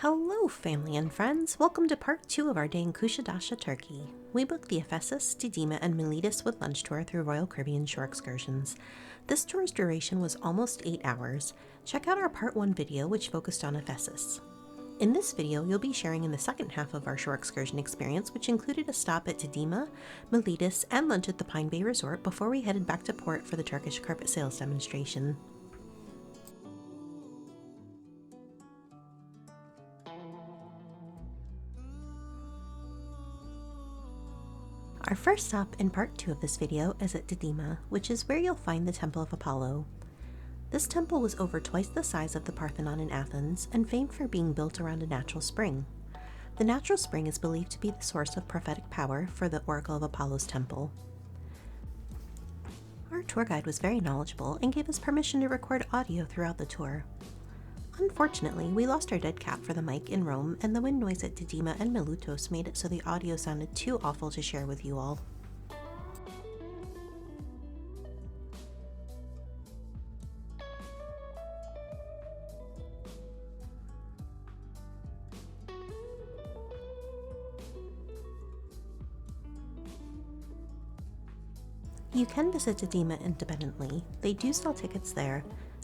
Hello, family and friends. Welcome to part 2 of our day in Kusadasi, Turkey. We booked the Ephesus, Didyma, and Miletus with lunch tour through Royal Caribbean Shore Excursions. This tour's duration was almost 8 hours. Check out our part 1 video, which focused on Ephesus. In this video, you'll be sharing in the second half of our shore excursion experience, which included a stop at Didyma, Miletus, and lunch at the Pine Bay Resort before we headed back to port for the Turkish carpet sales demonstration. Our first stop in part 2 of this video is at Didyma, which is where you'll find the Temple of Apollo. This temple was over twice the size of the Parthenon in Athens and famed for being built around a natural spring. The natural spring is believed to be the source of prophetic power for the Oracle of Apollo's temple. Our tour guide was very knowledgeable and gave us permission to record audio throughout the tour. Unfortunately, we lost our dead cap for the mic in Rome, and the wind noise at Didyma and Miletus made it so the audio sounded too awful to share with you all. You can visit Didyma independently. They do sell tickets there.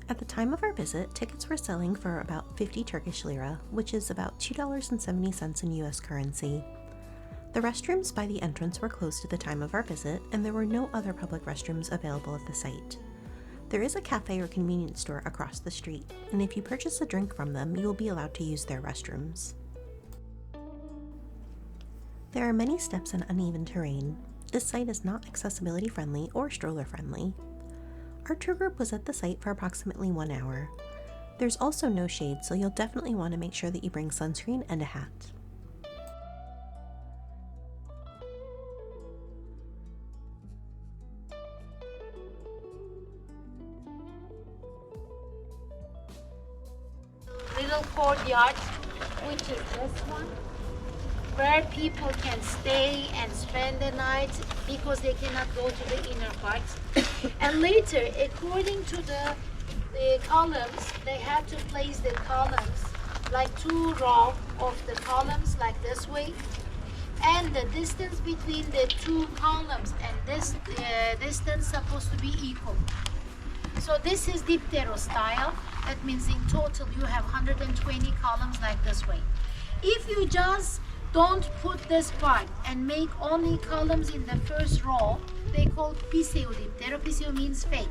At the time of our visit, tickets were selling for about 50 Turkish lira, which is about $2.70 in US currency. The restrooms by the entrance were closed at the time of our visit, and there were no other public restrooms available at the site. There is a cafe or convenience store across the street, and if you purchase a drink from them, you will be allowed to use their restrooms. There are many steps and uneven terrain. This site is not accessibility friendly or stroller friendly. Our tour group was at the site for approximately 1 hour. There's also no shade, so you'll definitely want to make sure that you bring sunscreen and a hat. Little courtyard, which is this one, where people can stay and spend the night because they cannot go to the inner parts. And later, according to the columns, they have to place the columns like 2 rows of the columns like this way. And the distance between the 2 columns and this distance supposed to be equal. So this is diptero style. That means in total you have 120 columns like this way. If you just don't put this part and make only columns in the first row, they call piseo diptero. Piseo means fake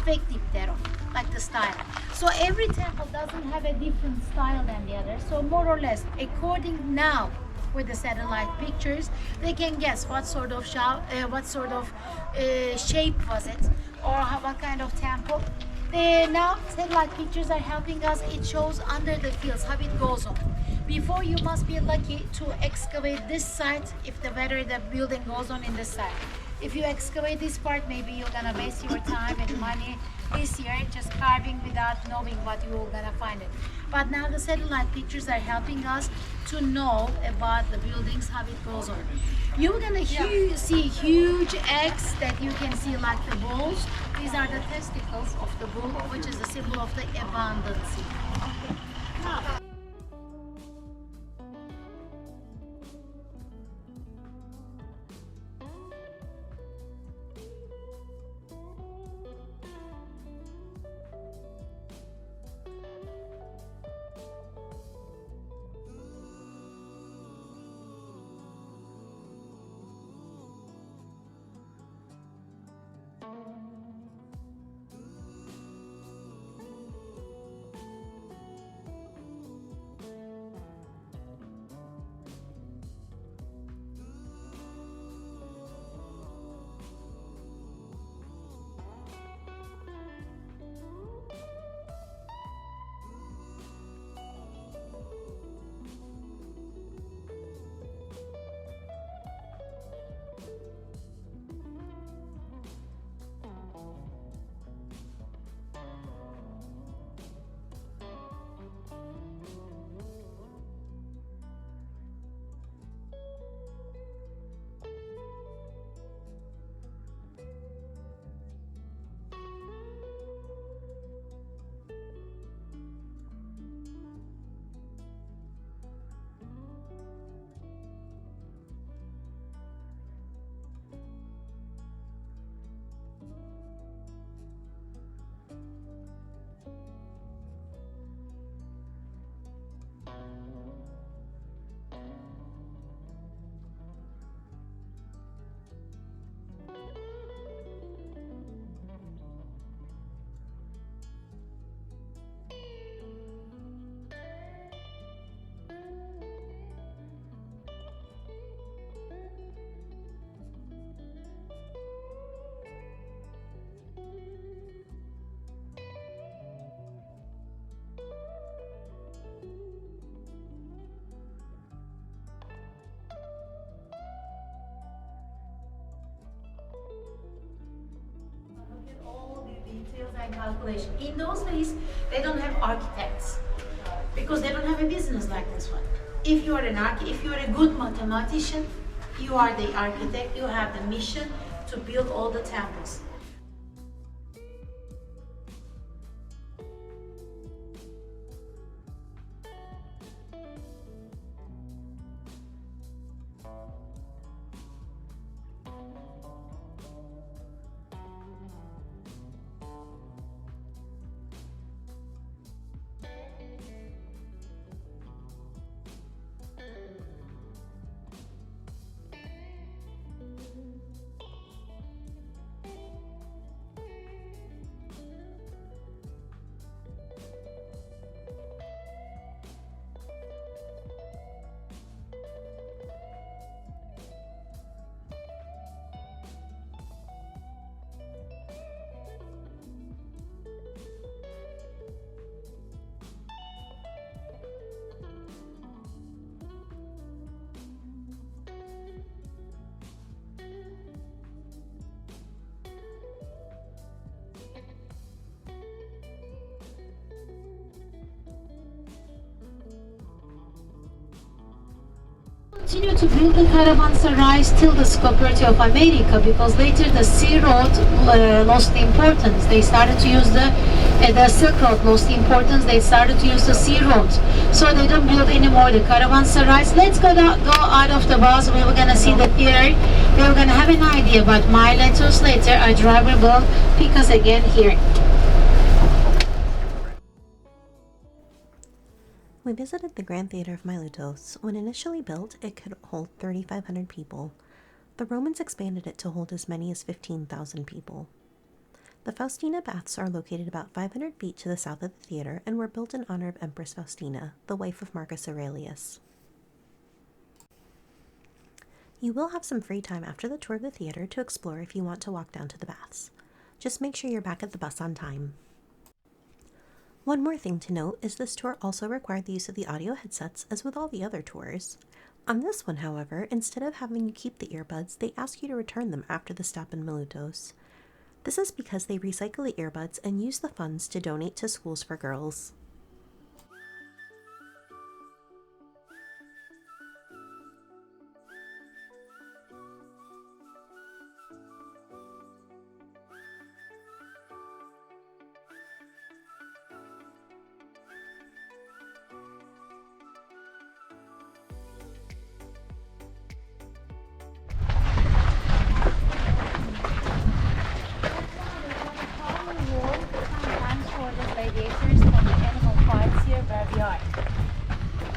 diptero, like the style. So every temple doesn't have a different style than the other. So more or less, according now with the satellite pictures, they can guess what sort of shape was it, or what kind of temple. Now satellite pictures are helping us. It shows under the fields how it goes on. Before, you must be lucky to excavate this site if the building goes on in this side. If you excavate this part, maybe you're gonna waste your time and money this year just carving without knowing what you're gonna find it. But now the satellite pictures are helping us to know about the buildings, how it goes on. You're gonna see huge eggs that you can see like the bulls. These are the testicles of the bull, which is the symbol of the abundance. calculation. In those days, they don't have architects because they don't have a business like this one. If you are if you are a good mathematician, you are the architect, you have the mission to build all the temples. Continue to build the caravanserais till the discovery of America, because later the sea road lost the importance. They started to use the Silk Road lost the importance. They started to use the sea road, so they don't build anymore the caravanserais. Let's go out of the bus. We were gonna see the theater. We were gonna have an idea about Miletus. Later, our driver will pick us again here. We visited the Grand Theater of Miletus. When initially built, it could hold 3,500 people. The Romans expanded it to hold as many as 15,000 people. The Faustina Baths are located about 500 feet to the south of the theater and were built in honor of Empress Faustina, the wife of Marcus Aurelius. You will have some free time after the tour of the theater to explore if you want to walk down to the baths. Just make sure you're back at the bus on time. One more thing to note is this tour also required the use of the audio headsets, as with all the other tours. On this one, however, instead of having you keep the earbuds, they ask you to return them after the stop in Miletus. This is because they recycle the earbuds and use the funds to donate to schools for girls.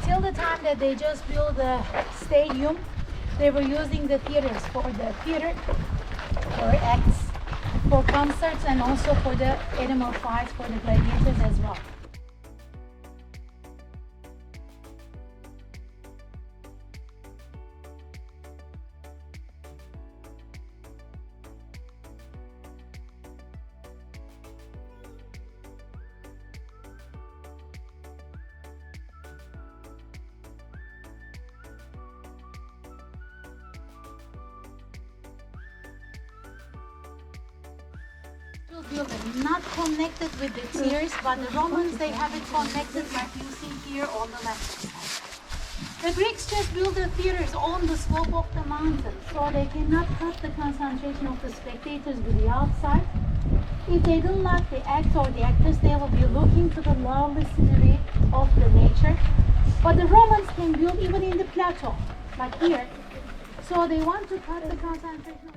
Till the time that they just built the stadium, they were using the theaters for the theater, for acts, for concerts, and also for the animal fights for the gladiators as well. Building, not connected with the tiers, but the Romans, they have it connected like you see here on the left side. The Greeks just built the theaters on the slope of the mountain, so they cannot cut the concentration of the spectators with the outside. If they don't like the act or the actors, they will be looking to the lovely scenery of the nature. But the Romans can build even in the plateau, like here. So they want to cut the concentration.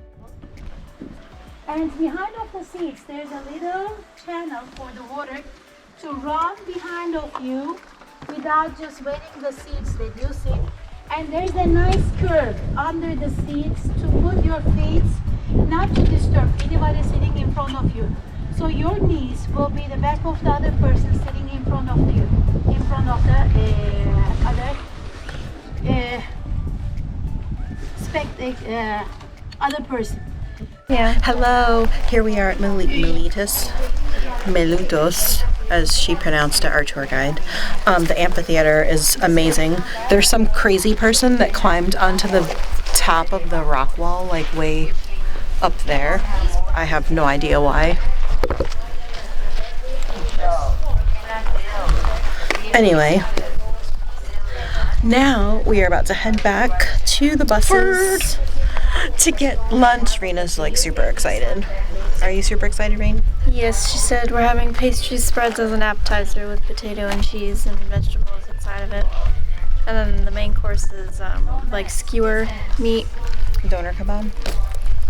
And behind of the seats, there's a little channel for the water to run behind of you without just wetting the seats that you sit. And there's a nice curve under the seats to put your feet not to disturb anybody sitting in front of you. So your knees will be the back of the other person sitting in front of you, in front of the other person. Yeah. Hello, here we are at Miletus, as she pronounced it, our tour guide. The amphitheater is amazing. There's some crazy person that climbed onto the top of the rock wall, like way up there. I have no idea why. Anyway, now we are about to head back to the buses to get lunch. Rena's like super excited. Are you super excited, Rain? Yes, she said we're having pastry spreads as an appetizer with potato and cheese and vegetables inside of it. And then the main course is like skewer meat. Doner kebab?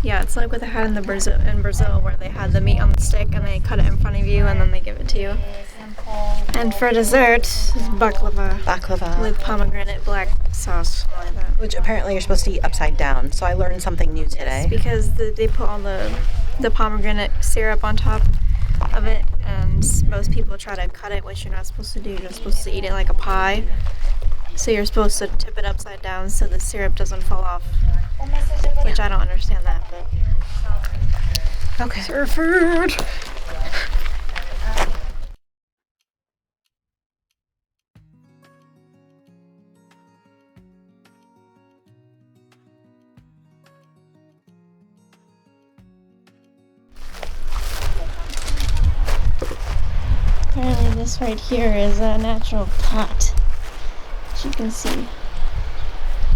Yeah, it's like what they had in Brazil where they had the meat on the stick and they cut it in front of you and then they give it to you. And for dessert, is baklava with pomegranate black sauce, like that. Which apparently you're supposed to eat upside down, so I learned something new today. Because they put all the pomegranate syrup on top of it, and most people try to cut it, which you're not supposed to do. You're supposed to eat it like a pie. So you're supposed to tip it upside down so the syrup doesn't fall off, which I don't understand that, but... Okay. Surford! Apparently this right here is a natural pot, as you can see. I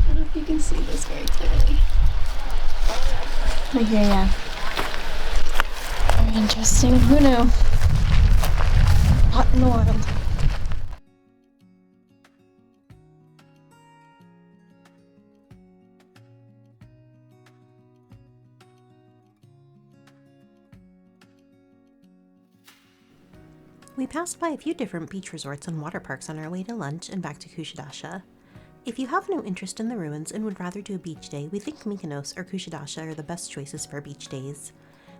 don't know if you can see this very clearly. Right here, yeah. Very interesting. Who knew? Pot in the wild. We passed by a few different beach resorts and water parks on our way to lunch and back to Kusadasi. If you have no interest in the ruins and would rather do a beach day, we think Mykonos or Kusadasi are the best choices for beach days.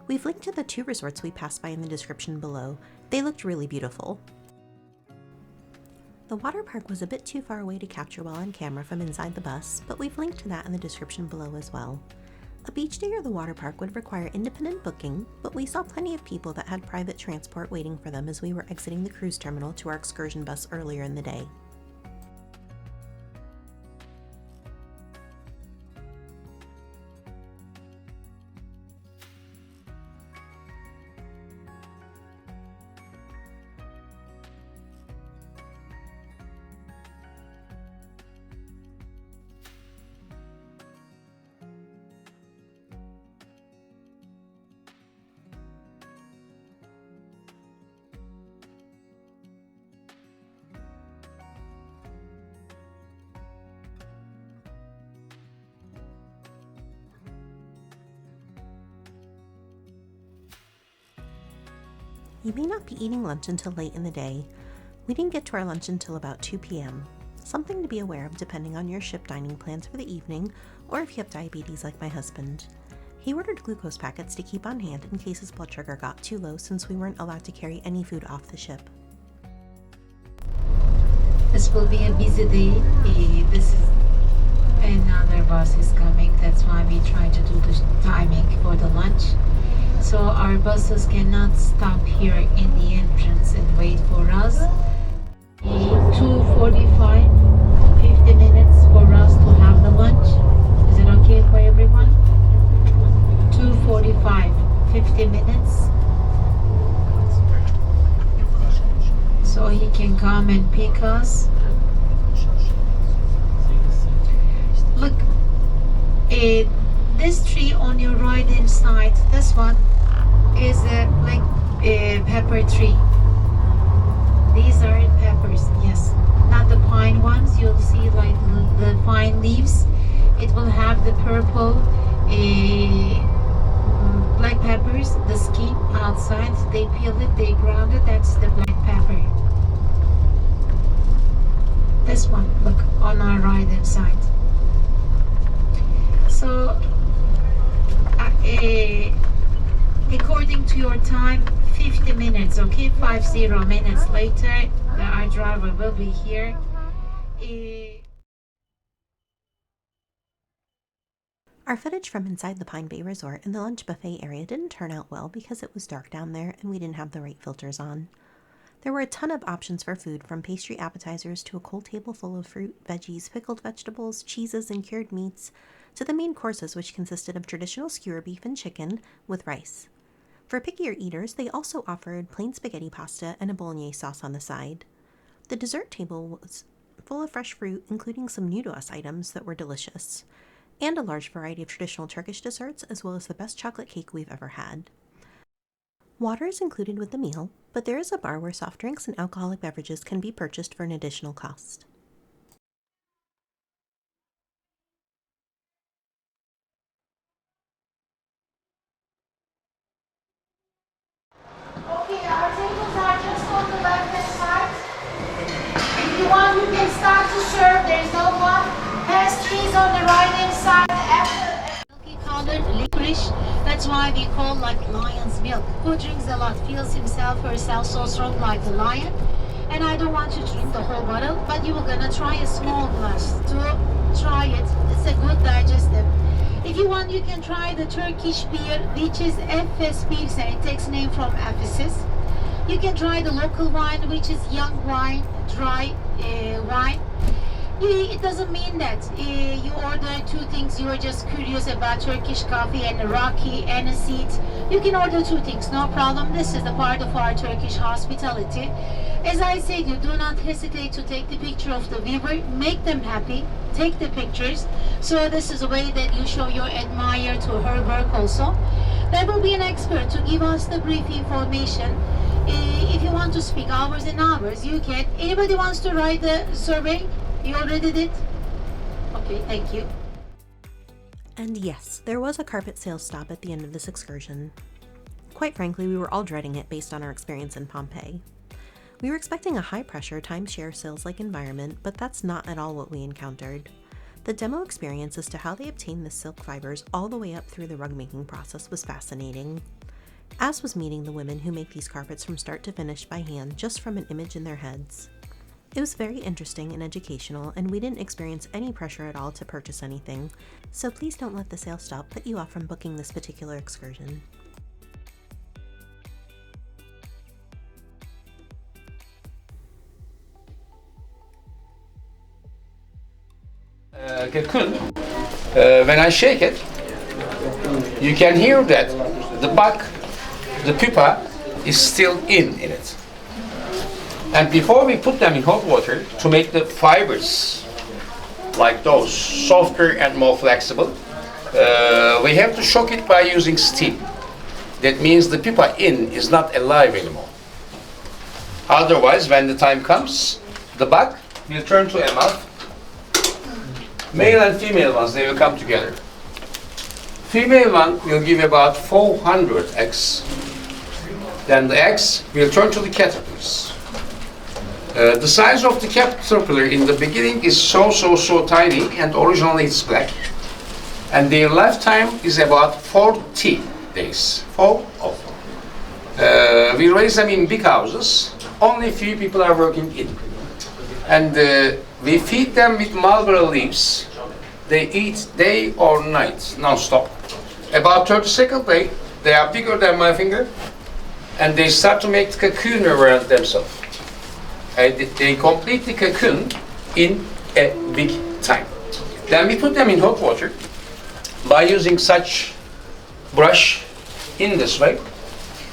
We've linked to the 2 resorts we passed by in the description below. They looked really beautiful. The water park was a bit too far away to capture well on camera from inside the bus, but we've linked to that in the description below as well. A beach day or the water park would require independent booking, but we saw plenty of people that had private transport waiting for them as we were exiting the cruise terminal to our excursion bus earlier in the day. You may not be eating lunch until late in the day. We didn't get to our lunch until about 2 p.m. Something to be aware of depending on your ship dining plans for the evening, or if you have diabetes like my husband. He ordered glucose packets to keep on hand in case his blood sugar got too low since we weren't allowed to carry any food off the ship. This will be a busy day. This is another bus is coming. That's why we try to do the timing for the lunch. So our buses cannot stop here in the entrance and wait for us. 2:45, 50 minutes for us to have the lunch. Is it okay for everyone? 2:45, 50 minutes. So he can come and pick us. Look, this tree on your right hand side, this one is like a pepper tree. These are peppers, yes, not the pine ones. You'll see like the fine leaves. It will have the purple black peppers, the skin outside. They peel it, they ground it. That's the black pepper. This one, look, on our right hand side. So according to your time, 50 minutes, okay? 50 minutes later, our driver will be here. Our footage from inside the Pine Bay Resort in the lunch buffet area didn't turn out well because it was dark down there and we didn't have the right filters on. There were a ton of options for food, from pastry appetizers to a cold table full of fruit, veggies, pickled vegetables, cheeses, and cured meats, to the main courses, which consisted of traditional skewer beef and chicken with rice. For pickier eaters, they also offered plain spaghetti pasta and a bolognese sauce on the side. The dessert table was full of fresh fruit, including some new to us items that were delicious, and a large variety of traditional Turkish desserts, as well as the best chocolate cake we've ever had. Water is included with the meal, but there is a bar where soft drinks and alcoholic beverages can be purchased for an additional cost. Okay, our tables are just on the left-hand side. If you want, you can start to serve. There's no one. Pastries on the right-hand side. Milky colored licorice. That's why we call like lion's milk. Who drinks a lot feels himself or herself so strong like the lion. And I don't want you to drink the whole bottle, but you are gonna try a small glass to try it. It's a good digestive. If you want, you can try the Turkish beer, which is Efes beer. It takes name from Ephesus. You can try the local wine, which is young wine, dry wine. It doesn't mean that you order two things, you are just curious about Turkish coffee and Iraqi aniseed. You can order two things, no problem. This is the part of our Turkish hospitality. As I said, you do not hesitate to take the picture of the viewer, make them happy, take the pictures. So this is a way that you show your admire to her work also. There will be an expert to give us the brief information. If you want to speak hours and hours, you can. Anybody wants to write the survey? You already did? Okay, thank you. And yes, there was a carpet sales stop at the end of this excursion. Quite frankly, we were all dreading it based on our experience in Pompeii. We were expecting a high-pressure, timeshare sales-like environment, but that's not at all what we encountered. The demo experience as to how they obtained the silk fibers all the way up through the rug-making process was fascinating, as was meeting the women who make these carpets from start to finish by hand just from an image in their heads. It was very interesting and educational, and we didn't experience any pressure at all to purchase anything, so please don't let the sales stop put you off from booking this particular excursion. Cocoon, when I shake it, you can hear that the bug, the pupa, is still in it. And before we put them in hot water to make the fibers like those softer and more flexible, we have to shock it by using steam. That means the pupa in is not alive anymore. Otherwise, when the time comes, the bug will turn to a moth. Male and female ones, they will come together. Female one will give about 400 eggs. Then the eggs will turn to the caterpillars. The size of the caterpillar in the beginning is so tiny, and originally it's black. And their lifetime is about 40 days. 40. We raise them in big houses. Only few people are working in. And we feed them with mulberry leaves. They eat day or night, non-stop. About 30 seconds, they are bigger than my finger, and they start to make the cocoon around themselves. They complete the cocoon in a big time. Then we put them in hot water by using such brush in this way.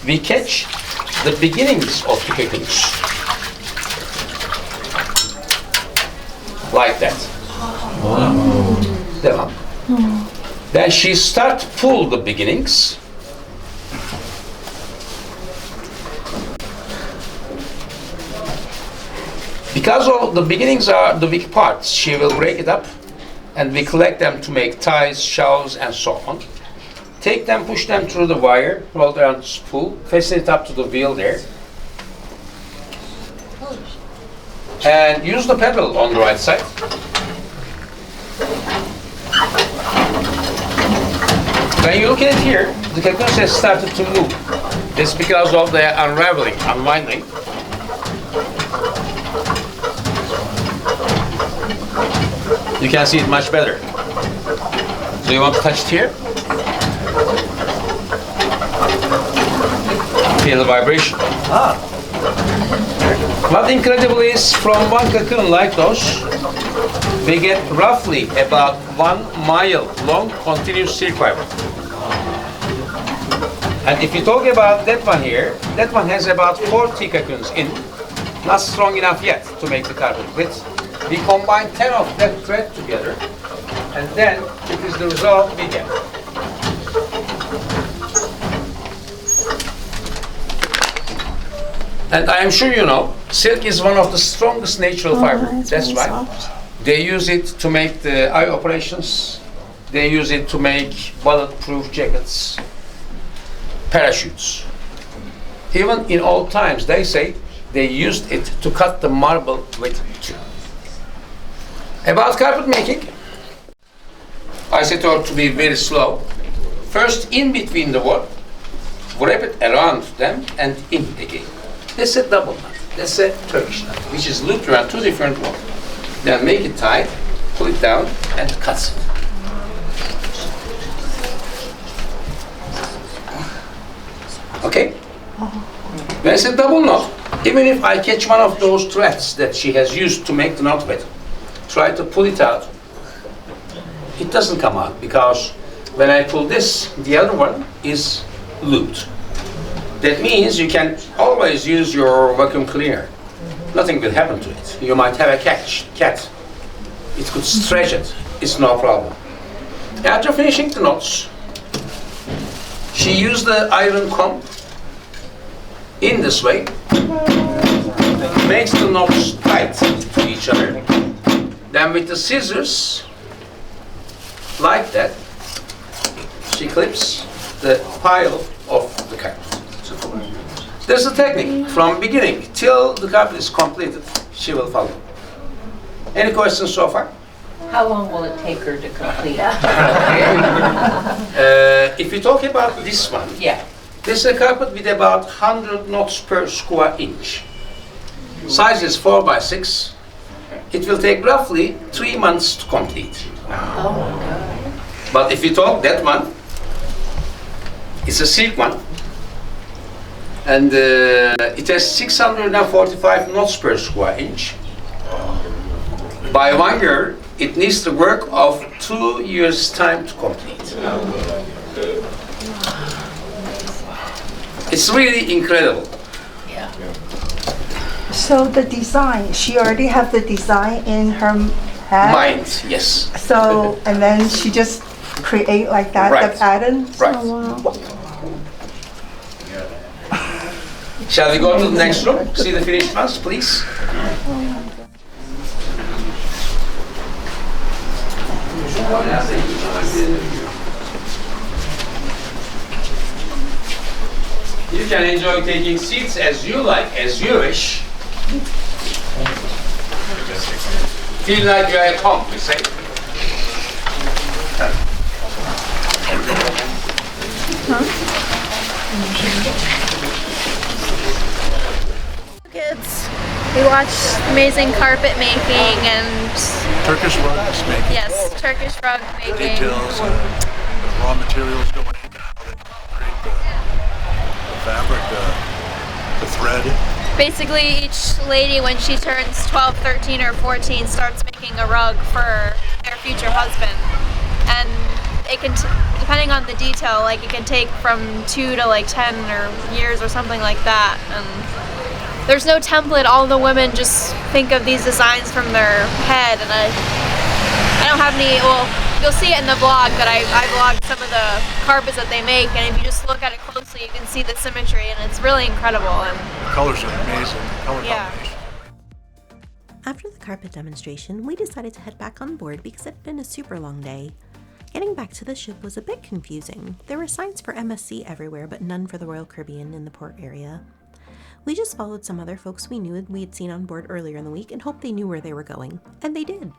We catch the beginnings of the cocoons. Like that. Devam. Then she start to pull the beginnings. Because all the beginnings are the weak parts, she will break it up, and we collect them to make ties, shawls, and so on. Take them, push them through the wire, roll around the spool, fasten it up to the wheel there, and use the pedal on the right side. When you look at it here, the cocoon has started to move. It's because of the unraveling, unwinding. You can see it much better. So you want to touch it here? Feel the vibration. What incredible is, from one cocoon like those, we get roughly about 1 mile long continuous silk fiber. And if you talk about that one here, that one has about 40 cocoons in. Not strong enough yet to make the carpet. We combine 10 of that thread together, and then it is the result we get. And I am sure you know, silk is one of the strongest natural fibers. That's really right. soft. They use it to make the eye operations. They use it to make bulletproof jackets, parachutes. Even in old times, they say they used it to cut the marble with too. About carpet making, I set out to be very slow. First, in between the wood, wrap it around them and in again. That's a double knot. That's a Turkish knot, which is looped around two different ones. Then make it tight, pull it down, and cuts it. Okay? When I say double knot, even if I catch one of those threads that she has used to make the knot with, try to pull it out, it doesn't come out because when I pull this, the other one is looped. That means you can always use your vacuum cleaner. Nothing will happen to it. You might have a cat. It could stretch it. It's no problem. After finishing the knots, she used the iron comb in this way. Makes the knots tight to each other. Then with the scissors, like that, she clips the pile of the carpet. There's a technique from beginning till the carpet is completed. She will follow. Any questions so far? How long will it take her to complete? If you talk about this one, Yeah. this is a carpet with about 100 knots per square inch. Size is 4 by 6. It will take roughly 3 months to complete. But if you talk that one, it's a silk one. And it has 645 knots per square inch. By 1 year, it needs the work of 2 years' time to complete. It's really incredible. So the design, she already have the design in her head? Mind, yes. So, and then she just create like that, Right. the pattern? Right. Wow. Shall we go to the next room? See the finished ones, please? You can enjoy taking seats as you like, as you wish. Feel like you're at home, we say. Kids, we watched amazing carpet making and Turkish rugs making yes, Turkish rug making. details, the raw materials going in, how they create the fabric, the thread. Basically, each lady, when she turns 12, 13, or 14, starts making a rug for their future husband. And it can, depending on the detail, like it can take from 2 to like 10 or years or something like that. And there's no template. All the women just think of these designs from their head, and I don't have any. Well, you'll see it in the vlog that I vlogged some of the carpets that they make, and if you just look at it closely, you can see the symmetry, and it's really incredible. And The colors are amazing, the color Yeah. combination. After the carpet demonstration, we decided to head back on board because it had been a super long day. Getting back to the ship was a bit confusing. There were signs for MSC everywhere, but none for the Royal Caribbean in the port area. We just followed some other folks we knew we had seen on board earlier in the week and hoped they knew where they were going. And they did.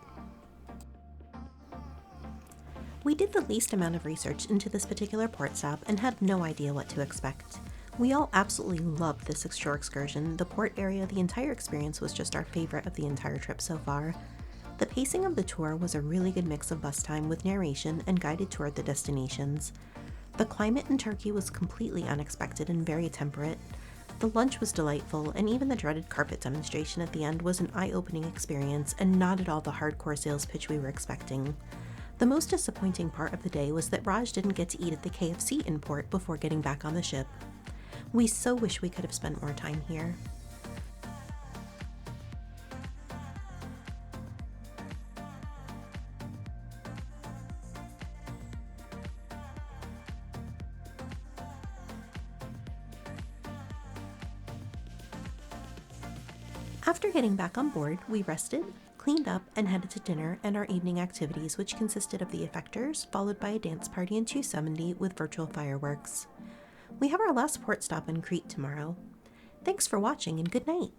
We did the least amount of research into this particular port stop and had no idea what to expect. We all absolutely loved this shore excursion. The port area, the entire experience was just our favorite of the entire trip so far. The pacing of the tour was a really good mix of bus time with narration and guided tour of the destinations. The climate in Turkey was completely unexpected and very temperate. The lunch was delightful, and even the dreaded carpet demonstration at the end was an eye-opening experience and not at all the hardcore sales pitch we were expecting. The most disappointing part of the day was that Raj didn't get to eat at the KFC in port before getting back on the ship. We so wish we could have spent more time here. After getting back on board, we rested, cleaned up, and headed to dinner and our evening activities, which consisted of the effectors, followed by a dance party in 270 with virtual fireworks. We have our last port stop in Crete tomorrow. Thanks for watching and good night!